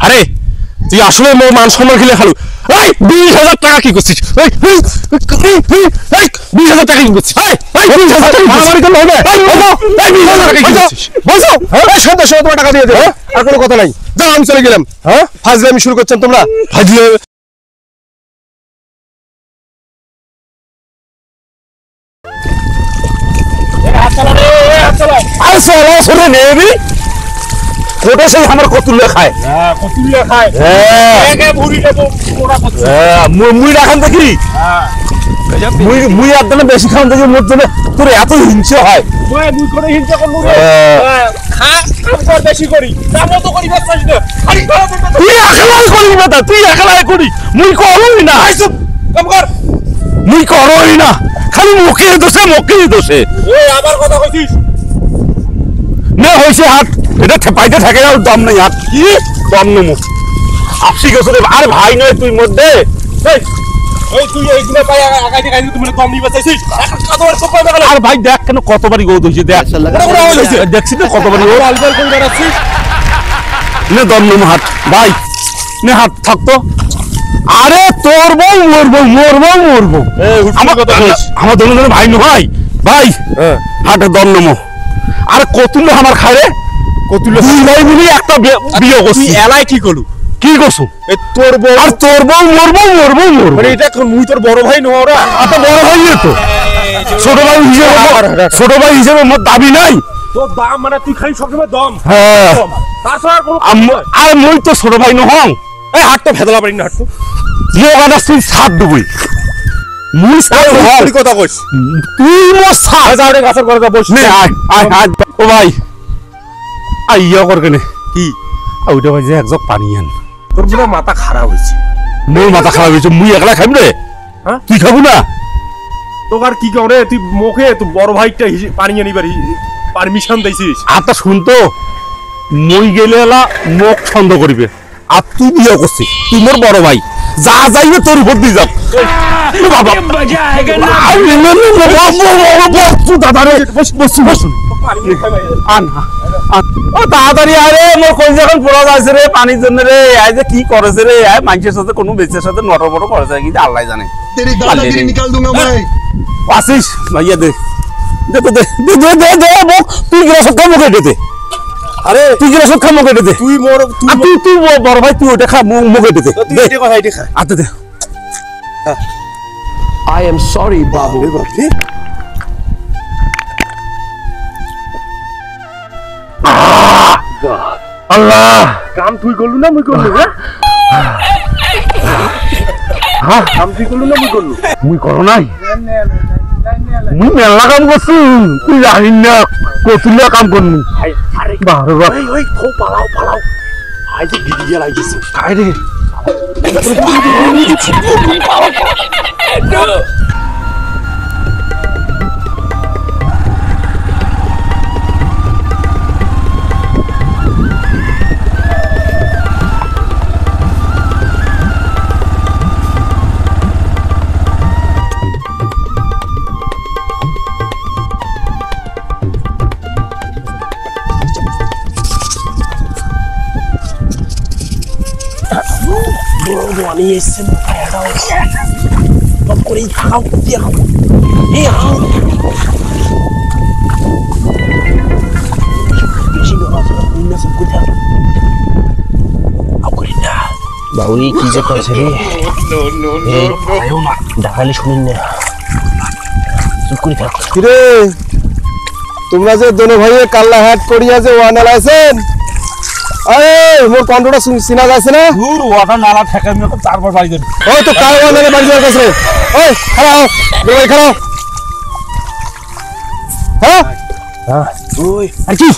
আরে তুই আসলে মোর মান সম্মান খেলে খালু। এই 20,000 টাকা কি করছিস? এই 20,000 টাকা কি করছিস? এই 20,000 টাকা মারামারি করলে হবে? এই 20,000 টাকা কি করছিস? বলছো সন্ধ্যা সময় তোমার টাকা দিয়ে দেবো, আর কোনো কথা নাই। যাও আমি চলে গেলাম। হ্যাঁ ফাজলামি শুরু করছেন তোমরা। ফাজলামি কোটা সেই আমার কতুল্লা খায়। কতুল্লা খায় মুই রাখান দেখি মুই একদম বেশি খাওয়ান দেখি মোর জন্য তোর এত হিংসা হয়। তুই একালাই করিস না, তুই একালাই করি মুই করই না, মুই করই না, খালি মুখের দোষে মুখের দোষে। আবার কথা কইছিস না হয়েছে হাত এটা পাইতে থাকে আর দম নেই হাত কি দম নেবো আপসি গেছে রে। আরে ভাই নয় তুই মধ্যে তুই এইগুলো পাই আগাইতে গাইতে তুমি কম নিবা চাইছিস। আর ভাই দেখ কেন কতবারই গৌদ হইছে, দেখ দেখছিস তো কতবারই গৌদ আলবাল করে বেড়াচ্ছিস। নে দম নেবো হাত ভাই, নে হাত থাকতো। আরে তোর বউ মোর বউ, মোর বউ মোর বউ, আমার দুজনে ভাই নো ভাই ভাই হাতে দম নেবো। আরে কতুল্লা আমার খায় রে, কতুল্লা দুই ভাই মিলে একটা বিয়ে করছি। এলাই কি করলু, কি করছু? তোর বউ আর তোর বউ মোর বউ, মোর বউ মোর মানে এটা মুই তোর বড় ভাই নো ওরা এত বড় ভাই তো ছোট ভাই হিসেবে, ছোট ভাই হিসেবে মোর দাবি নাই। তোর দাম মানে তুই খালি সবসময় দম। হ্যাঁ তাছাড়া আর কোনো আর মই তো ছোট ভাই নো হং। এই হাত তো ভেদলা পারি না, হাত তো যোগানা তুই সাত দুবই মুই সাত হরি কথা কইস তুই মোর সাত যাওরে গাছের করে বস নে। আয় আয় আয় ও ভাই আইয়া কর কেনে কি ওইটা ভাই যে এক জগ পানি আন। তোর পুরো মাথা খারাপ হইছে। মোর মাথা খারাপ হইছে, মুই একলা খাইম রে। হ্যাঁ তুই খাবো না? তোর আর কি করে তুই মুখে তুই বড় ভাইটা পানি আনিবার পারমিশন দিছিস? আচ্ছা শুন তো, মই গেলে এলা মুখ ছন্দ করিবে আর তুই বিয়ে করছিস, তুই মোর বড় ভাই, যা যাইবে তোর উপর দিয়ে যাও। তাড়াতাড়ি আরে মোর কই যখন পড়া যাচ্ছে রে পানির জন্য রে। আই যে কি করেছে রে, মানুষের সাথে কোনো বেচের সাথে নটর বড় করেছে কি আল্লাহ জানে। আসিস ভাইয়া দে দে দে দে দে দে তুই গেলে সব মুখে দে। আরে তুই গেলে সব মুখে দে। তুই মোর তুই তুই বড় ভাই তুই ওটা খা মুখে দে। আচ্ছা দে। I am sorry, Babu. আল্লাহ কাম তুই করলু না মুই করলু? হ্যাঁ কাম তুই করলু না মুই করলু? মুই করো নাই, মুই মেলা কাম করছু, তুই জানিস না কতুল্লা কাম করলু। বারে বারে ওই পালাও পালাও আই যে গিয়ে লাগিয়েছে খাই রে। Ini semua kayak tau. Kau kuri kau dia kau. Iya. Bisi dua orang punya sebutan. Aku kena. Bauri kijak kau sendiri. No. Ayo nak. Dah kali শুনিনি। Sukuri tak. কিরে তোমরা যে দোনো ভাইয়ে কাল্লা হাট করিয়া যে ওয়ানা লাইছেন, আরে মোর কন্ট্রোটা সিনা যাচ্ছে না। দূর ওয়াটা নালা ঠেকা আমি চারবার বাড়ি দেন। ওই তো কার ওয়ানারে বাড়ি যাওয়ার কাছে। ওই খারাও ভাই খারাও। হ্যাঁ হ্যাঁ ওই আর কি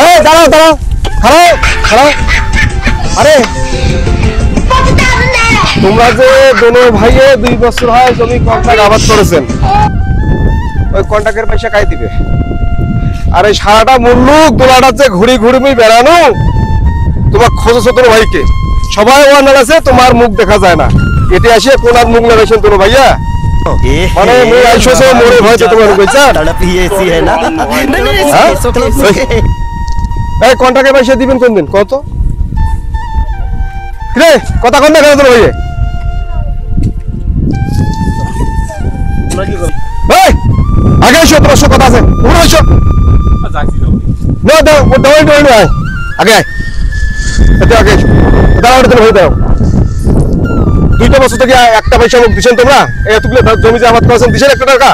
এই দাঁড়াও দাঁড়াও খারাও খারাও। আরে তোমরা যে দোনো ভাইয়ে 2 বছর হয় জমি কন্ট্রাক্ট আবাদ করেছেন, ওই কন্ট্রাক্টের পয়সা কাই দিবে? আরে সারাটা মুল্লুক দোলাটা যে ঘুরি ঘুরি মুই বেড়ানো, তোমার খোঁজো তোর ভাইকে সবাই ওয়ানার আছে, তোমার মুখ দেখা যায় না। এতে আসে কোনার মুখ লাগাইছেন তোর ভাইয়া মানে মুই আইসো মোরে ভয় তোমার কইছা। এই কন্ট্রাক্টের পয়সা দিবেন কোন দিন কত রে কথা কোন না কেন তোর ভাইয়ে এই আগে এসো তোমার সাথে কথা আছে উপরে এসো না দাও ও দাও দাও আগে আয় এটা আগে এসো দাও ওটা হয়ে দাও 2টা বছর থেকে একটা পয়সা মুখ দিছেন তোমরা এতগুলো জমি যে আবাদ করেছেন দিছেন 1 টাকা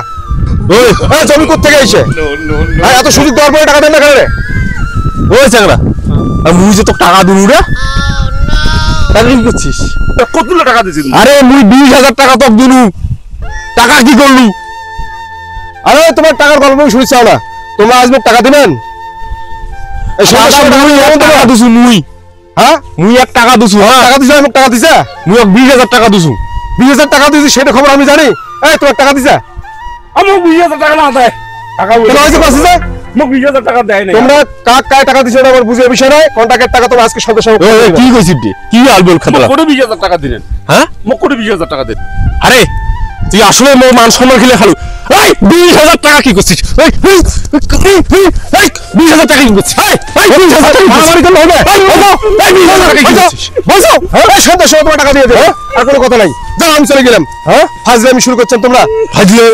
ওই জমি কোথা থেকে আইছে এত সুযোগ দেওয়ার পরে টাকা দেন না কেন রে ওই চাংরা আর মুই যে তো টাকা দিলু রে তাহলে কি করছিস কতগুলো টাকা দিছিস আরে মুই 20,000 টাকা তোক দিলু টাকা কি করলু আরে তোমার টাকার গল্প আমি শুনছি না তোমরা আজ মোক টাকা দিবেন এই টাকা দিছু মুই হ্যাঁ মুই 1 টাকা দিছু হ্যাঁ টাকা দিছে মোক টাকা দিছে মুই 20,000 টাকা দিছু 20,000 টাকা দিছি সেটা খবর আমি জানি এই তোমার টাকা দিছে আমার 20,000 টাকা না দেয় টাকা কেন হয়েছে পাচ্ছে মোক 20,000 টাকা দেয় না তোমরা কাক কায় টাকা দিছো না আমার বুঝে বিষয় নাই কন্ট্রাক্টের টাকা তোমরা আজকে সদস্য কি কইছিস রে কি আলবল খাতলা কোটি 20,000 টাকা দিলেন হ্যাঁ মোক কোটি 20,000 টাকা দেন আরে তুই আসলে মোর মান সম্মান খেলে খালু এই 20,000 টাকা কি করছিস এই 20,000 টাকা কি করছিস এই 20,000 টাকা মারামারি করলে হবে এই 20,000 টাকা কি করছিস বসো এই সদস্য তোমার টাকা দিয়ে দেবো আর কোনো কথা নাই যাও আমি চলে গেলাম হ্যাঁ ফাজলামি শুরু করছেন তোমরা ফাজলে